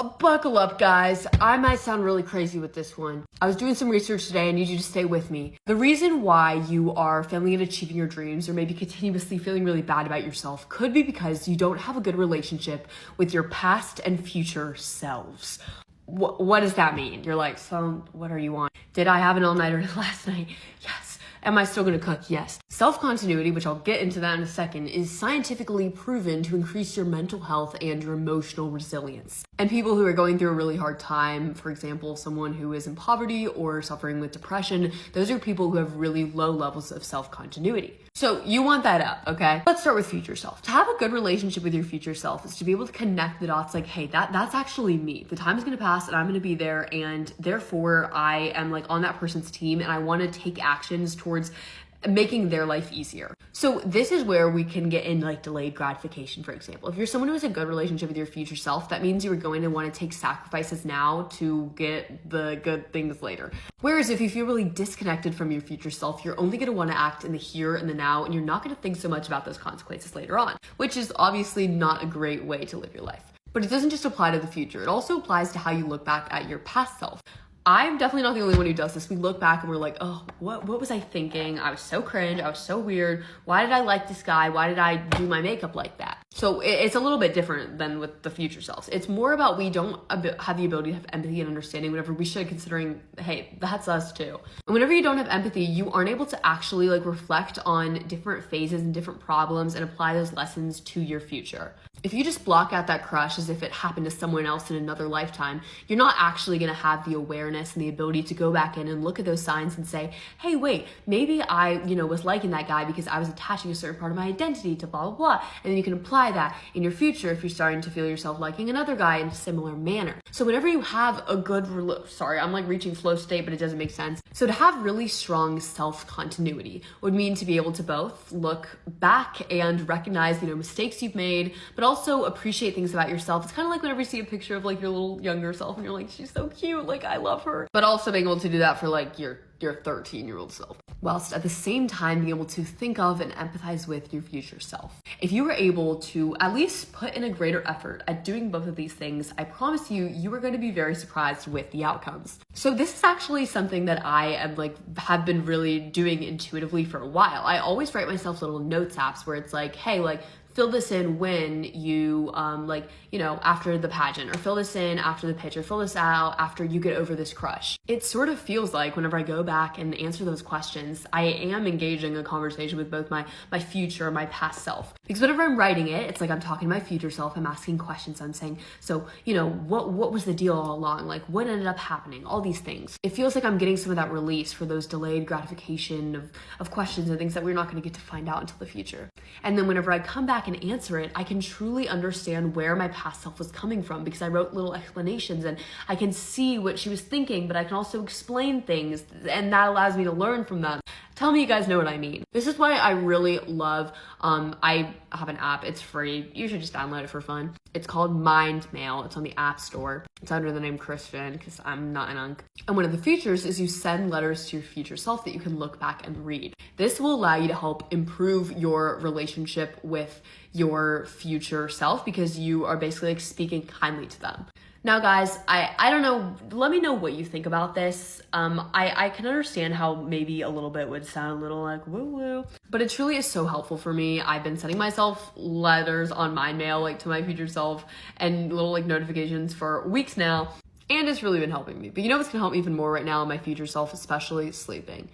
Buckle up, guys. I might sound really crazy with this one. I was doing some research today. I need you to stay with me. The reason why you are failing at achieving your dreams or maybe continuously feeling really bad about yourself could be because you don't have a good relationship with your past and future selves. What does that mean? You're like, so what are you on? Did I have an all-nighter last night? Yes. Am I still gonna cook? Yes. Self-continuity, which I'll get into that in a second, is scientifically proven to increase your mental health and your emotional resilience. And people who are going through a really hard time, for example, someone who is in poverty or suffering with depression, those are people who have really low levels of self-continuity. So you want that up, okay? Let's start with future self. To have a good relationship with your future self is to be able to connect the dots like, hey, that's actually me. The time is gonna pass and I'm gonna be there, and therefore I am like on that person's team and I wanna take actions towards making their life easier. So this is where we can get in like delayed gratification, for example. If you're someone who has a good relationship with your future self, that means you are going to want to take sacrifices now to get the good things later. Whereas if you feel really disconnected from your future self, you're only going to want to act in the here and the now, and you're not going to think so much about those consequences later on, which is obviously not a great way to live your life. But it doesn't just apply to the future. It also applies to how you look back at your past self. I'm definitely not the only one who does this. We look back and we're like, oh, what was I thinking? I was so cringe. I was so weird. Why did I like this guy? Why did I do my makeup like that? So it's a little bit different than with the future selves. It's more about we don't have the ability to have empathy and understanding whenever we should, considering, hey, that's us too. And whenever you don't have empathy, you aren't able to actually like reflect on different phases and different problems and apply those lessons to your future. If you just block out that crush as if it happened to someone else in another lifetime, you're not actually going to have the awareness and the ability to go back in and look at those signs and say, hey, wait, maybe I, was liking that guy because I was attaching a certain part of my identity to blah, blah, blah. And then you can apply that in your future if you're starting to feel yourself liking another guy in a similar manner. So whenever you have a good, I'm like reaching flow state, but it doesn't make sense. So to have really strong self-continuity would mean to be able to both look back and recognize, mistakes you've made, but also appreciate things about yourself. It's kind of like whenever you see a picture of like your little younger self and you're like, she's so cute, like I love her. But also being able to do that for like your 13-year-old self, whilst at the same time being able to think of and empathize with your future self. If you were able to at least put in a greater effort at doing both of these things, I promise you are going to be very surprised with the outcomes. So this is actually something that I have been really doing intuitively for a while. I always write myself little notes apps where it's like, hey, fill this in when you, after the pageant, or fill this in after the pitch, or fill this out after you get over this crush. It sort of feels like whenever I go back and answer those questions, I am engaging a conversation with both my future and my past self. Because whenever I'm writing it, it's like I'm talking to my future self, I'm asking questions, I'm saying, so, what was the deal all along? Like, what ended up happening? All these things. It feels like I'm getting some of that release for those delayed gratification of questions and things that we're not going to get to find out until the future. And then whenever I come back and answer it, I can truly understand where my past self was coming from because I wrote little explanations and I can see what she was thinking, but I can also explain things, and that allows me to learn from them. Tell me you guys know what I mean. This is why I really love, I have an app, it's free. You should just download it for fun. It's called Mind Mail. It's on the App Store. It's under the name Christian because I'm not an unk. And one of the features is you send letters to your future self that you can look back and read. This will allow you to help improve your relationship with your future self because you are basically speaking kindly to them. Now guys, I don't know, let me know what you think about this. I can understand how maybe a little bit would sound a little like woo-woo, but it truly is so helpful for me. I've been sending myself letters on Mind Mail to my future self and little notifications for weeks now, and it's really been helping me. But you know what's gonna help me even more right now, my future self, especially sleeping.